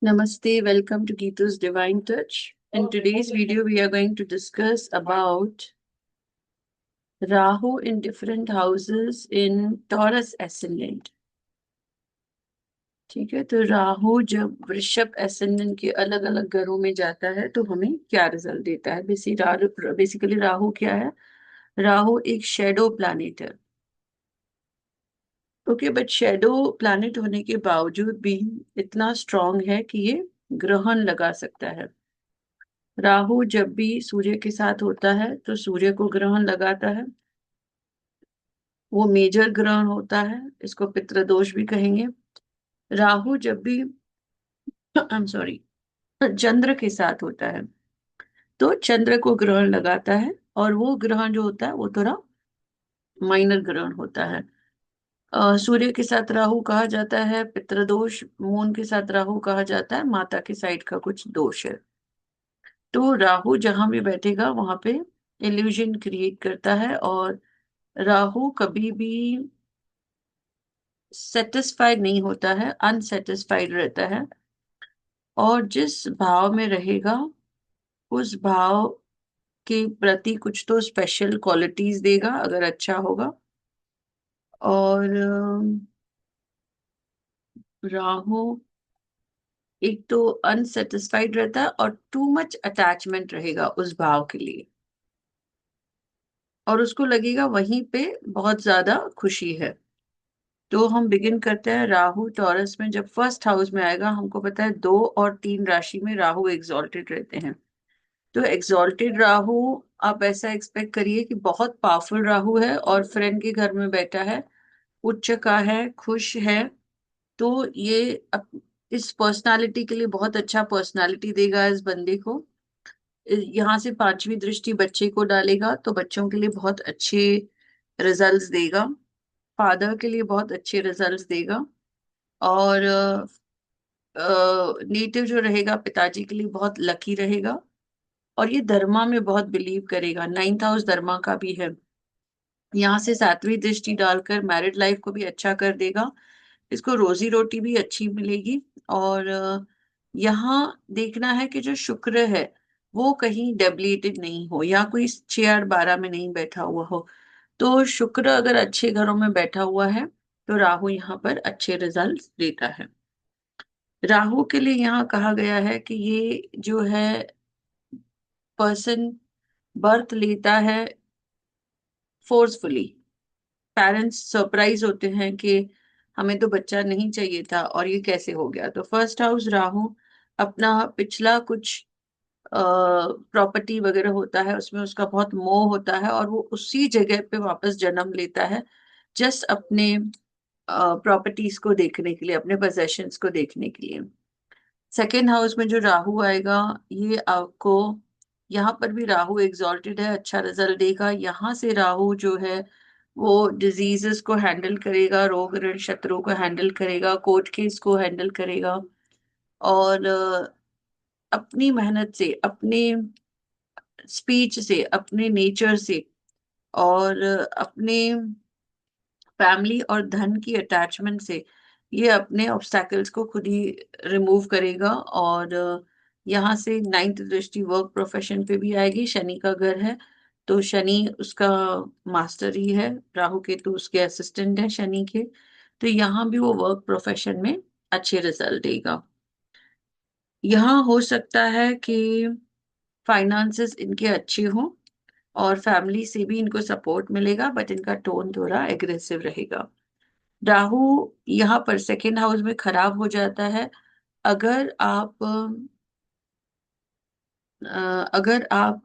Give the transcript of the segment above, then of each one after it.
Namaste, welcome to Geeta's Divine Touch. In today's video, we are going to discuss about Rahu in different houses in Taurus ascendant. ठीक है, तो राहु जब वृषभ ascendant के अलग अलग घरों में जाता है तो हमें क्या रिजल्ट देता है। बेसिकली राहु क्या है? राहु एक शेडो प्लैनेट है। ओके, बट शेडो प्लैनेट होने के बावजूद भी इतना स्ट्रांग है कि ये ग्रहण लगा सकता है। राहु जब भी सूर्य के साथ होता है तो सूर्य को ग्रहण लगाता है। वो मेजर ग्रहण होता है, इसको पितृदोष भी कहेंगे। राहु जब भी आई एम सॉरी चंद्र के साथ होता है तो चंद्र को ग्रहण लगाता है, और वो ग्रहण जो होता है वो थोड़ा माइनर ग्रहण होता है। सूर्य के साथ राहु कहा जाता है पितृदोष, मून के साथ राहु कहा जाता है माता के साइड का कुछ दोष है। तो राहु जहां भी बैठेगा वहां पे इल्यूजन क्रिएट करता है, और राहु कभी भी सेटिस्फाइड नहीं होता है, अनसेटिस्फाइड रहता है। और जिस भाव में रहेगा उस भाव के प्रति कुछ तो स्पेशल क्वालिटीज देगा अगर अच्छा होगा। और राहु एक तो अनसेटिस्फाइड रहता है और टू मच अटैचमेंट रहेगा उस भाव के लिए, और उसको लगेगा वहीं पे बहुत ज्यादा खुशी है। तो हम बिगिन करते हैं। राहु टॉरस में जब फर्स्ट हाउस में आएगा, हमको पता है 2 और 3 राशि में राहु एग्जॉल्टेड रहते हैं। तो एग्जॉल्टेड राहु, आप ऐसा एक्सपेक्ट करिए कि बहुत पावरफुल राहु है और फ्रेंड के घर में बैठा है, उच्च का है, खुश है। तो ये इस पर्सनालिटी के लिए बहुत अच्छा पर्सनालिटी देगा इस बंदे को। यहाँ से पांचवी दृष्टि बच्चे को डालेगा तो बच्चों के लिए बहुत अच्छे रिजल्ट्स देगा, फादर के लिए बहुत अच्छे रिजल्ट्स देगा। और नेटिव जो रहेगा पिताजी के लिए बहुत लकी रहेगा। और ये धर्मा में बहुत बिलीव करेगा, 9th हाउस धर्मा का भी है। यहाँ से 7वीं दृष्टि डालकर मैरिड लाइफ को भी अच्छा कर देगा, इसको रोजी रोटी भी अच्छी मिलेगी। और यहाँ देखना है कि जो शुक्र है वो कहीं डेबिलिटेड नहीं हो या कोई 6 8 12 में नहीं बैठा हुआ हो। तो शुक्र अगर अच्छे घरों में बैठा हुआ है तो राहु यहाँ पर अच्छे रिजल्ट देता है। राहु के लिए यहाँ कहा गया है कि ये जो है पर्सन बर्थ लेता है फोर्सफुली। पेरेंट्स सरप्राइज होते हैं कि हमें तो बच्चा नहीं चाहिए था और ये कैसे हो गया। तो फर्स्ट हाउस राहु अपना पिछला कुछ प्रॉपर्टी वगैरह होता है उसमें उसका बहुत मोह होता है, और वो उसी जगह पे वापस जन्म लेता है जस्ट अपने प्रॉपर्टीज को देखने के लिए, अपने पोजेशंस को देखने के लिए। सेकेंड हाउस में जो राहु आएगा, ये आपको यहाँ पर भी राहु एग्जॉल्टेड है, अच्छा रिजल्ट देगा। यहाँ से राहु जो है वो डिजीजेस को हैंडल करेगा, रोग ऋण शत्रु को हैंडल करेगा, कोर्ट केस को हैंडल करेगा। और अपनी मेहनत से, अपने स्पीच से, अपने नेचर से, और अपने फैमिली और धन की अटैचमेंट से ये अपने ऑब्स्टैकल्स को खुद ही रिमूव करेगा। और यहाँ से 9th दृष्टि वर्क प्रोफेशन पे भी आएगी, शनि का घर है तो शनि उसका मास्टर ही है, राहु केतु उसके असिस्टेंट है शनि के। तो यहाँ भी वो वर्क प्रोफेशन में अच्छे रिजल्ट देगा। यहाँ हो सकता है कि फाइनेंसेस इनके अच्छे हों और फैमिली से भी इनको सपोर्ट मिलेगा, बट इनका टोन थोड़ा एग्रेसिव रहेगा। राहु यहाँ पर सेकेंड हाउस में खराब हो जाता है अगर आप अगर आप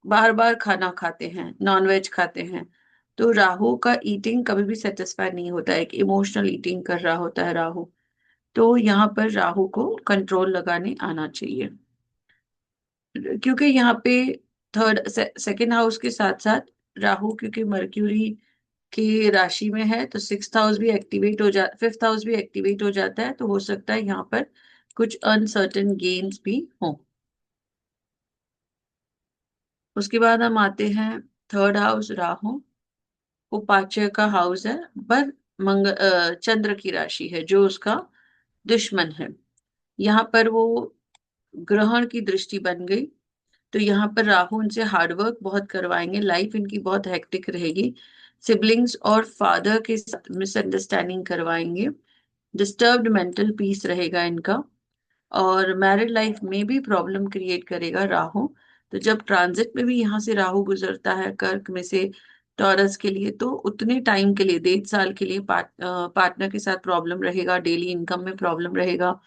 बार बार खाना खाते हैं, नॉनवेज खाते हैं। तो राहु का ईटिंग कभी भी सेटिस्फाई नहीं होता है, एक इमोशनल ईटिंग कर रहा होता है राहु। तो यहाँ पर राहु को कंट्रोल लगाने आना चाहिए, क्योंकि यहाँ पे सेकेंड हाउस के साथ साथ राहु क्योंकि मर्क्यूरी की राशि में है तो 6th हाउस भी एक्टिवेट हो जा 5th हाउस भी एक्टिवेट हो जाता है। तो हो सकता है यहाँ पर कुछ अनसर्टेन गेन्स भी हों। उसके बाद हम आते हैं 3rd हाउस राहु, उपाच्य का हाउस है, पर चंद्र की राशि है जो उसका दुश्मन है। यहाँ पर वो ग्रहण की दृष्टि बन गई, तो यहाँ पर राहु उनसे हार्डवर्क बहुत करवाएंगे, लाइफ इनकी बहुत हेक्टिक रहेगी, सिबलिंग्स और फादर के साथ मिसअंडरस्टैंडिंग करवाएंगे, डिस्टर्ब्ड मेंटल पीस रहेगा इनका, और मैरिड लाइफ में भी प्रॉब्लम क्रिएट करेगा राहु। तो जब ट्रांजिट में भी यहाँ से राहु गुजरता है कर्क में से टॉरस के लिए, तो उतने टाइम के लिए 1.5 साल के लिए पार्टनर के साथ प्रॉब्लम रहेगा, डेली इनकम में प्रॉब्लम रहेगा,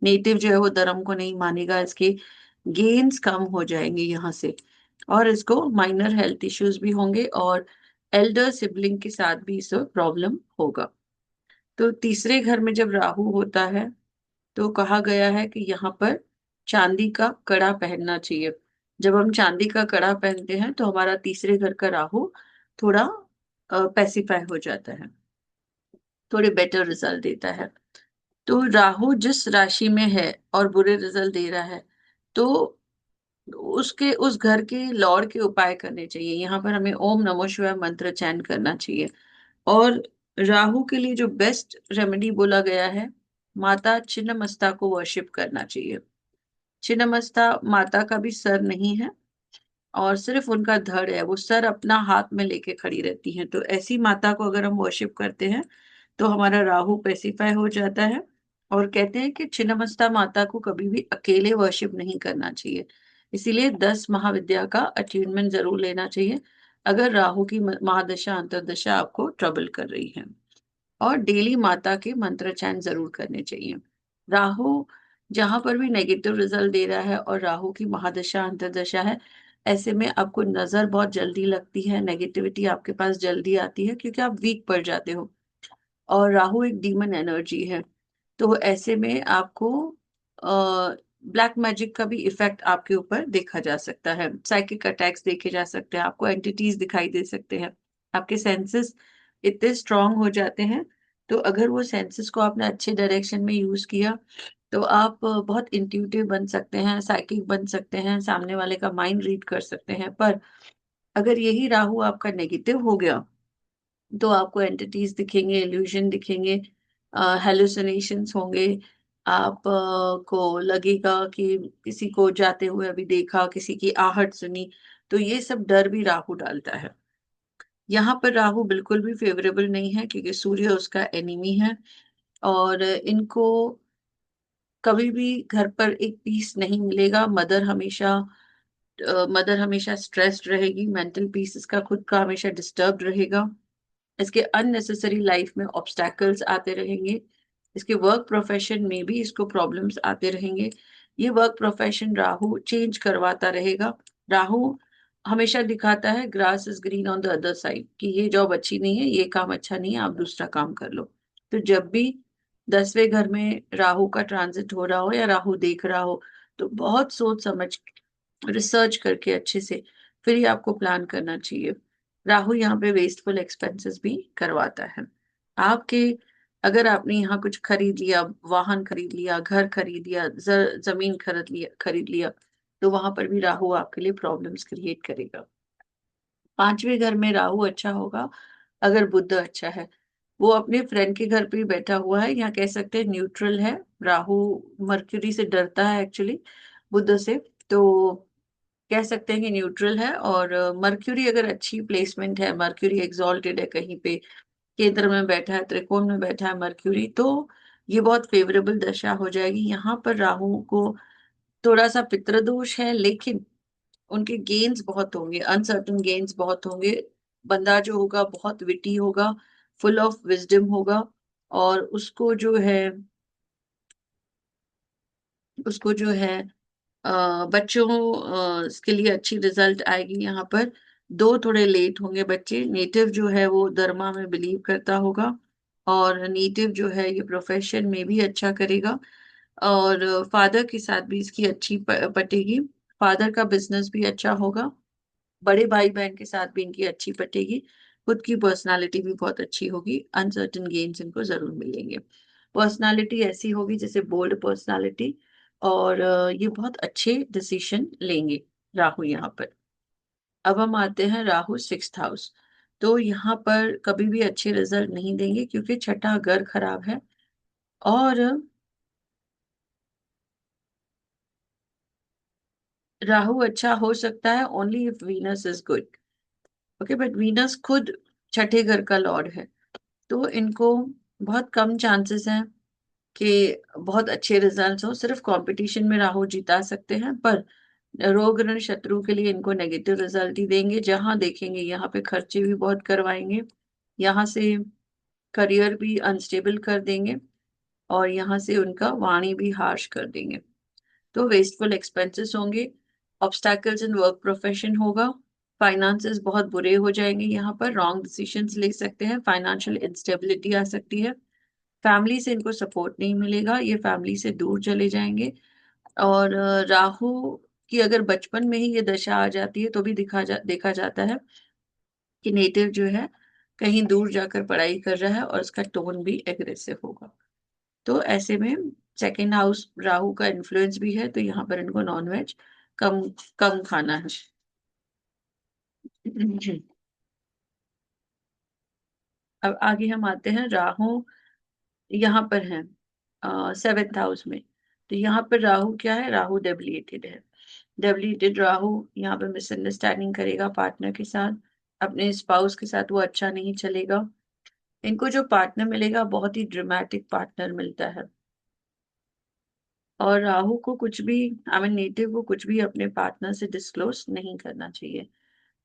नेटिव जो है वो धर्म को नहीं मानेगा, इसके गेन्स कम हो जाएंगे यहाँ से, और इसको माइनर हेल्थ इश्यूज भी होंगे, और एल्डर सिबलिंग के साथ भी इसे प्रॉब्लम होगा। तो तीसरे घर में जब राहु होता है तो कहा गया है कि यहाँ पर चांदी का कड़ा पहनना चाहिए। जब हम चांदी का कड़ा पहनते हैं तो हमारा तीसरे घर का राहु थोड़ा पैसिफाई हो जाता है, थोड़े बेटर रिजल्ट देता है। तो राहु जिस राशि में है और बुरे रिजल्ट दे रहा है, तो उसके उस घर के लॉर्ड के उपाय करने चाहिए। यहाँ पर हमें ओम नमः शिवाय मंत्र चैन करना चाहिए। और राहु के लिए जो बेस्ट रेमेडी बोला गया है, माता छिन्नमस्ता को वर्शिप करना चाहिए। छिन्नमस्ता माता का भी सर नहीं है, और सिर्फ उनका धड़ है, वो सर अपना हाथ में लेके खड़ी रहती हैं। तो ऐसी माता को अगर हम वर्शिप करते हैं तो हमारा राहु पेसिफाई हो जाता है। और कहते हैं कि छिन्नमस्ता माता को कभी भी अकेले वर्शिप नहीं करना चाहिए, इसीलिए 10 महाविद्या का अट्यूनमेंट जरूर लेना चाहिए अगर राहु की महादशा अंतर्दशा आपको ट्रबल कर रही है। और डेली माता के मंत्र चैन जरूर करने चाहिए। राहु जहां पर भी नेगेटिव रिजल्ट दे रहा है और राहु की महादशा अंतर्दशा है, ऐसे में आपको नजर बहुत जल्दी लगती है, नेगेटिविटी आपके पास जल्दी आती है, क्योंकि आप वीक पड़ जाते हो, और राहु एक डीमन एनर्जी है। तो ऐसे में आपको ब्लैक मैजिक का भी इफेक्ट आपके ऊपर देखा जा सकता है, साइकिक अटैक्स देखे जा सकते हैं, आपको एंटिटीज दिखाई दे सकते हैं, आपके सेंसेस इतने स्ट्रांग हो जाते हैं। तो अगर वो सेंसेस को आपने अच्छे डायरेक्शन में यूज किया तो आप बहुत इंट्यूटिव बन सकते हैं, साइकिक बन सकते हैं, सामने वाले का माइंड रीड कर सकते हैं। पर अगर यही राहु आपका नेगेटिव हो गया तो आपको एंटिटीज दिखेंगे, इल्यूजन दिखेंगे, हेलुसिनेशंस होंगे, आप को लगेगा कि किसी को जाते हुए अभी देखा, किसी की आहट सुनी। तो ये सब डर भी राहु डालता है। यहाँ पर राहु बिल्कुल भी फेवरेबल नहीं है, क्योंकि सूर्य उसका एनिमी है, और इनको कभी भी घर पर एक पीस नहीं मिलेगा। मदर हमेशा स्ट्रेस्ड रहेगी, मेंटल पीस इसका खुद का हमेशा डिस्टर्ब रहेगा, इसके अननेसेसरी लाइफ में ऑब्स्टैकल्स आते रहेंगे, इसके वर्क प्रोफेशन में भी इसको प्रॉब्लम्स आते रहेंगे। ये वर्क प्रोफेशन राहु चेंज करवाता रहेगा। राहु हमेशा दिखाता है grass is green on the other side, कि ये जॉब अच्छी नहीं है, ये काम अच्छा नहीं है, आप दूसरा काम कर लो। तो जब भी 10वें घर में राहु का ट्रांजिट हो रहा हो या राहु देख रहा हो, तो बहुत सोच समझ रिसर्च करके अच्छे से फिर ही आपको प्लान करना चाहिए। राहु यहाँ पे वेस्टफुल एक्सपेंसेस भी करवाता है आपके। अगर आपने यहाँ कुछ खरीद लिया, वाहन खरीद लिया, घर खरीद लिया, जमीन खरीद लिया, तो वहां पर भी राहु आपके लिए प्रॉब्लम्स क्रिएट करेगा। 5वें घर में राहु अच्छा होगा अगर बुध अच्छा है। वो अपने फ्रेंड के घर पे ही बैठा हुआ है, यहाँ कह सकते हैं न्यूट्रल है। राहु मर्क्यूरी से डरता है एक्चुअली, बुध से। तो कह सकते हैं कि न्यूट्रल है। और मर्क्यूरी अगर अच्छी प्लेसमेंट है, मर्क्यूरी एग्जॉल्टेड है कहीं पे, केंद्र में बैठा है, त्रिकोण में बैठा है मर्क्यूरी, तो ये बहुत फेवरेबल दशा हो जाएगी। यहाँ पर राहु को थोड़ा सा पितृदोष है, लेकिन उनके गेन्स बहुत होंगे, अनसर्टन गेन्स बहुत होंगे। बंदा जो होगा बहुत विटी होगा, फुल ऑफ विजडम होगा, और उसको जो है बच्चों के लिए अच्छी रिजल्ट आएगी। यहाँ पर दो थोड़े लेट होंगे बच्चे। नेटिव जो है वो धर्मा में बिलीव करता होगा, और नेटिव जो है ये प्रोफेशन में भी अच्छा करेगा, और फादर के साथ भी इसकी अच्छी पटेगी। फादर का बिजनेस भी अच्छा होगा, बड़े भाई बहन के साथ भी इनकी अच्छी पटेगी, खुद की पर्सनालिटी भी बहुत अच्छी होगी, अनसर्टन गेन्स इनको जरूर मिलेंगे। पर्सनालिटी ऐसी होगी जैसे बोल्ड पर्सनालिटी, और ये बहुत अच्छे डिसीजन लेंगे राहु यहाँ पर। अब हम आते हैं राहु 6th हाउस। तो यहाँ पर कभी भी अच्छे रिजल्ट नहीं देंगे, क्योंकि छठा घर खराब है, और राहु अच्छा हो सकता है only if Venus is good. Okay, but Venus खुद छठे घर का लॉर्ड है, तो इनको बहुत कम चांसेस हैं कि बहुत अच्छे रिजल्ट्स हो। सिर्फ कंपटीशन में राहु जिता सकते हैं, पर रोग ऋण शत्रु के लिए इनको नेगेटिव रिजल्ट ही देंगे। जहां देखेंगे यहाँ पे खर्चे भी बहुत करवाएंगे, यहाँ से करियर भी अनस्टेबल कर देंगे, और यहाँ से उनका वाणी भी हार्श कर देंगे। तो वेस्टफुल एक्सपेंसेस होंगे, ऑब्स्टैकल्स इन वर्क प्रोफेशन होगा, फाइनेंसेस बहुत बुरे हो जाएंगे, यहाँ पर रॉन्ग डिसीजंस ले सकते हैं, फाइनेंशियल इंस्टेबिलिटी आ सकती है, फैमिली से इनको सपोर्ट नहीं मिलेगा, ये फैमिली से दूर चले जाएंगे। और राहु की अगर बचपन में ही ये दशा आ जाती है तो भी देखा जाता है कि नेटिव जो है कहीं दूर जाकर पढ़ाई कर रहा है और उसका टोन भी एग्रेसिव होगा। तो ऐसे में सेकेंड हाउस राहु का इन्फ्लुएंस भी है, तो यहाँ पर इनको नॉनवेज कम कम खाना है। अब आगे हम आते हैं, राहु यहाँ पर है सेवेंथ हाउस में। तो यहाँ पर राहु क्या है, राहु डेबिलिटेड है। डेबिलिटेड राहु यहाँ पे मिसअंडरस्टैंडिंग करेगा पार्टनर के साथ, अपने स्पाउस के साथ वो अच्छा नहीं चलेगा। इनको जो पार्टनर मिलेगा बहुत ही ड्रामेटिक पार्टनर मिलता है, और राहु को कुछ भी, आई मीन नेटिव को कुछ भी अपने पार्टनर से डिस्क्लोज नहीं करना चाहिए।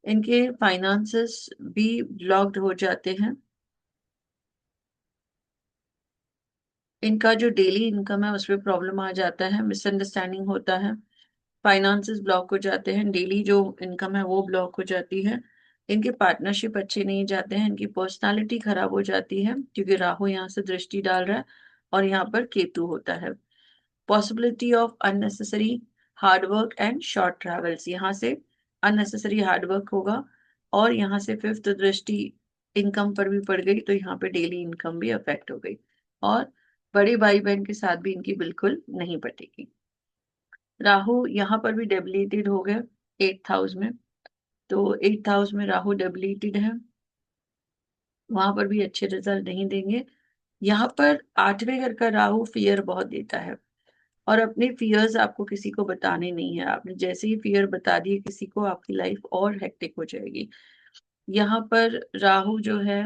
इनके फाइनेंसेस भी ब्लॉक्ड हो जाते हैं, इनका जो डेली इनकम है उसमें प्रॉब्लम आ जाता है, मिसअंडरस्टैंडिंग होता है, फाइनेंसेस ब्लॉक हो जाते हैं, डेली जो इनकम है वो ब्लॉक हो जाती है, इनके पार्टनरशिप अच्छे नहीं जाते हैं, इनकी पर्सनालिटी खराब हो जाती है क्योंकि राहु यहाँ से दृष्टि डाल रहा है और यहाँ पर केतु होता है। Possibility of unnecessary hard work and short travels, यहाँ से अननेसेसरी हार्डवर्क होगा, और यहाँ से फिफ्थ दृष्टि इनकम पर भी पड़ गई, तो यहाँ पे डेली इनकम भी अफेक्ट हो गई, और बड़े भाई बहन के साथ भी इनकी बिल्कुल नहीं पटेगी। राहु यहाँ पर भी डेबिलिटेड हो गए एट्थ हाउस में। तो एट्थ हाउस में राहु डेबिलिटेड है, वहां पर भी अच्छे रिजल्ट नहीं देंगे। यहाँ पर आठवें घर का राहु फियर बहुत देता है, और अपने फियर्स आपको किसी को बताने नहीं है। आपने जैसे ही फियर बता दिए किसी को, आपकी लाइफ और हेक्टिक हो जाएगी। यहाँ पर राहु जो है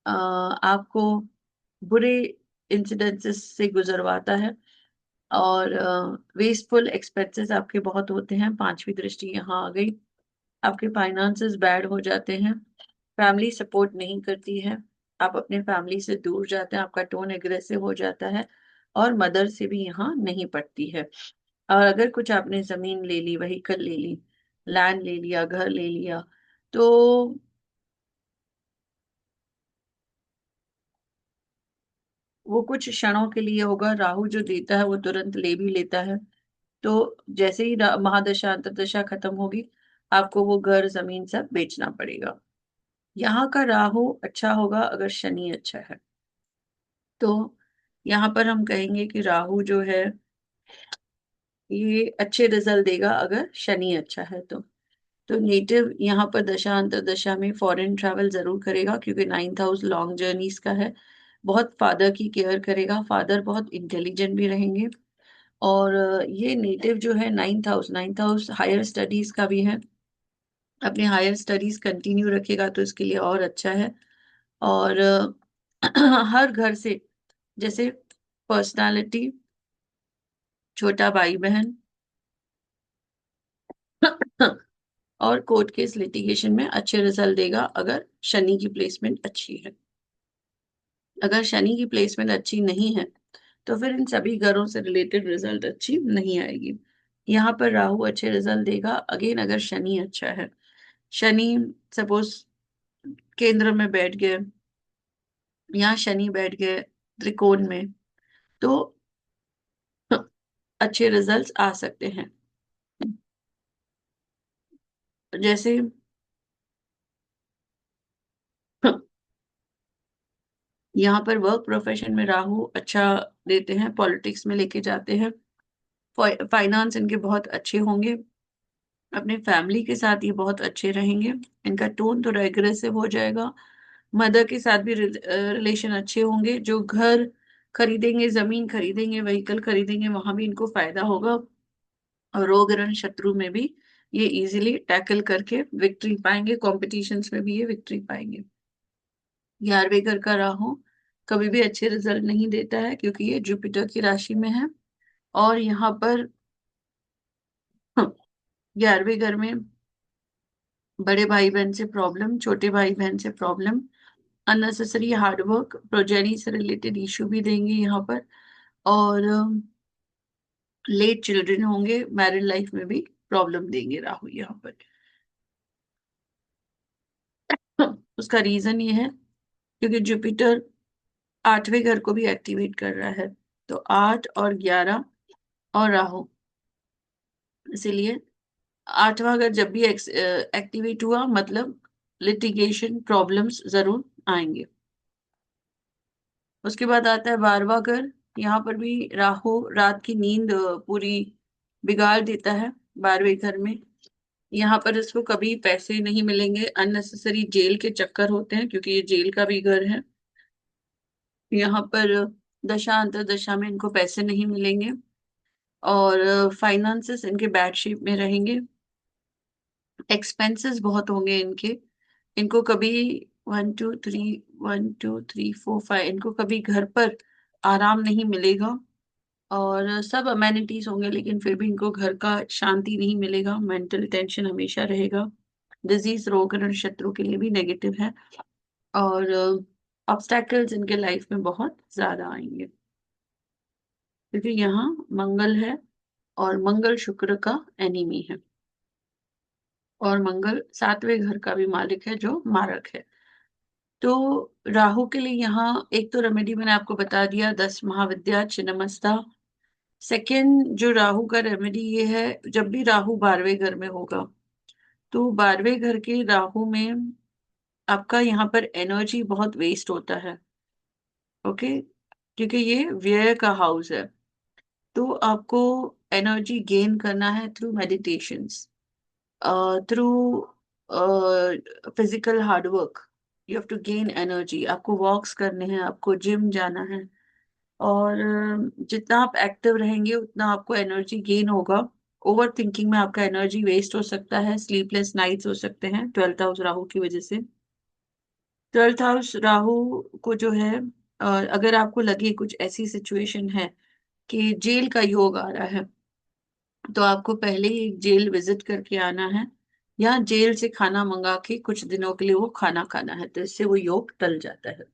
आपको बुरे इंसिडेंसेस से गुजरवाता है, और वेस्टफुल एक्सपेंसेस आपके बहुत होते हैं। पांचवी दृष्टि यहाँ आ गई, आपके फाइनेंसेस बैड हो जाते हैं, फैमिली सपोर्ट नहीं करती है, आप अपने फैमिली से दूर जाते हैं, आपका टोन एग्रेसिव हो जाता है, और मदर से भी यहाँ नहीं पड़ती है। और अगर कुछ आपने जमीन ले ली, व्हीकल ले ली, लैंड ले लिया, घर ले लिया, तो वो कुछ क्षणों के लिए होगा। राहु जो देता है वो तुरंत ले भी लेता है, तो जैसे ही महादशा अंतर्दशा खत्म होगी, आपको वो घर जमीन सब बेचना पड़ेगा। यहाँ का राहु अच्छा होगा अगर शनि अच्छा है, तो यहाँ पर हम कहेंगे कि राहु जो है ये अच्छे रिजल्ट देगा अगर शनि अच्छा है। तो नेटिव यहाँ पर दशा अंतर्दशा में फॉरेन ट्रैवल जरूर करेगा, क्योंकि नाइन्थ हाउस लॉन्ग जर्नीज का है। बहुत फादर की केयर करेगा, फादर बहुत इंटेलिजेंट भी रहेंगे। और ये नेटिव जो है नाइन्थ हाउस हायर स्टडीज का भी है, अपने हायर स्टडीज कंटिन्यू रखेगा तो इसके लिए और अच्छा है। और हर घर से, जैसे पर्सनालिटी, छोटा भाई बहन, और कोर्ट केस लिटिगेशन में अच्छे रिजल्ट देगा अगर शनि की प्लेसमेंट अच्छी है। अगर शनि की प्लेसमेंट अच्छी नहीं है तो फिर इन सभी घरों से रिलेटेड रिजल्ट अच्छी नहीं आएगी। यहाँ पर राहु अच्छे रिजल्ट देगा अगेन अगर शनि अच्छा है। शनि सपोज केंद्र में बैठ गए, यहाँ शनि बैठ गए त्रिकोण में, तो अच्छे रिजल्ट्स आ सकते हैं। जैसे यहाँ पर वर्क प्रोफेशन में राहु अच्छा देते हैं, पॉलिटिक्स में लेके जाते हैं, फाइनेंस इनके बहुत अच्छे होंगे, अपने फैमिली के साथ ये बहुत अच्छे रहेंगे, इनका टोन थोड़ा एग्रेसिव हो जाएगा, मदर के साथ भी रिलेशन अच्छे होंगे। जो घर खरीदेंगे, जमीन खरीदेंगे, व्हीकल खरीदेंगे, वहां भी इनको फायदा होगा। और रोग रण शत्रु में भी ये इजीली टैकल करके विक्ट्री पाएंगे, कॉम्पिटिशन्स में भी ये विक्ट्री पाएंगे। 11वें घर का राहु कभी भी अच्छे रिजल्ट नहीं देता है, क्योंकि ये जुपिटर की राशि में है। और यहाँ पर 11वें घर में बड़े भाई बहन से प्रॉब्लम, छोटे भाई बहन से प्रॉब्लम, अननेसेसरी हार्डवर्क, प्रोजेनी से रिलेटेड इशू भी देंगे यहाँ पर। और लेट चिल्ड्रन होंगे, मैरिड लाइफ में भी प्रॉब्लम देंगे राहु यहाँ पर। उसका रीजन ये है क्योंकि जुपिटर 8वें घर को भी एक्टिवेट कर रहा है, तो 8 और 11 और राहु, इसीलिए 8वां घर जब भी एक्टिवेट हुआ मतलब लिटिगेशन प्रॉब्लम्स जरूर आएंगे। उसके बाद आता है 12वां घर। यहाँ पर भी राहु रात की नींद पूरी बिगाड़ देता है 12वें घर में। यहाँ पर इसको कभी पैसे नहीं मिलेंगे, अननेसेसरी जेल के चक्कर होते हैं क्योंकि ये जेल का भी घर है। यहाँ पर दशा अंतर दशा में इनको पैसे नहीं मिलेंगे, और फाइनेंसेस इनके बैड शेप में रहेंगे। एक्सपेंसेस बहुत होंगे इनके, इनको कभी 1 2 3 1 2 3 4 5 इनको कभी घर पर आराम नहीं मिलेगा। और सब अमेनिटीज होंगे लेकिन फिर भी इनको घर का शांति नहीं मिलेगा, मेंटल टेंशन हमेशा रहेगा। डिजीज रोग ऋण शत्रु के लिए भी नेगेटिव है। और ऑब्स्टैकल्स इनके लाइफ में बहुत ज्यादा आएंगे, क्योंकि यहाँ मंगल है और मंगल शुक्र का एनिमी है, और मंगल 7वें घर का भी मालिक है जो मारक है। तो राहु के लिए यहाँ एक तो रेमेडी मैंने आपको बता दिया, 10 महाविद्या छिन्नमस्ता। सेकेंड जो राहु का रेमेडी ये है, जब भी राहु 12वें घर में होगा तो 12वें घर के राहु में आपका यहाँ पर एनर्जी बहुत वेस्ट होता है। ओके, क्योंकि ये व्यय का हाउस है, तो आपको एनर्जी गेन करना है through meditations, through physical hard work. You have to gain energy, आपको वॉक्स करने हैं, आपको जिम जाना है। और जितना आप एक्टिव रहेंगे उतना आपको एनर्जी गेन होगा। ओवर थिंकिंग में आपका एनर्जी वेस्ट हो सकता है, स्लीपलेस नाइट्स हो सकते हैं 12th हाउस राहु की वजह से। 12th हाउस राहु को जो है, अगर आपको लगे कुछ ऐसी सिचुएशन है कि जेल का योग आ रहा है, तो आपको पहले ही एक जेल विजिट करके आना है, या जेल से खाना मंगा के कुछ दिनों के लिए वो खाना खाना है, तो इससे वो योग टल जाता है।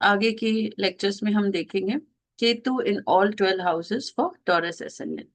आगे की लेक्चर्स में हम देखेंगे Ketu in all 12 houses for taurus ascendant.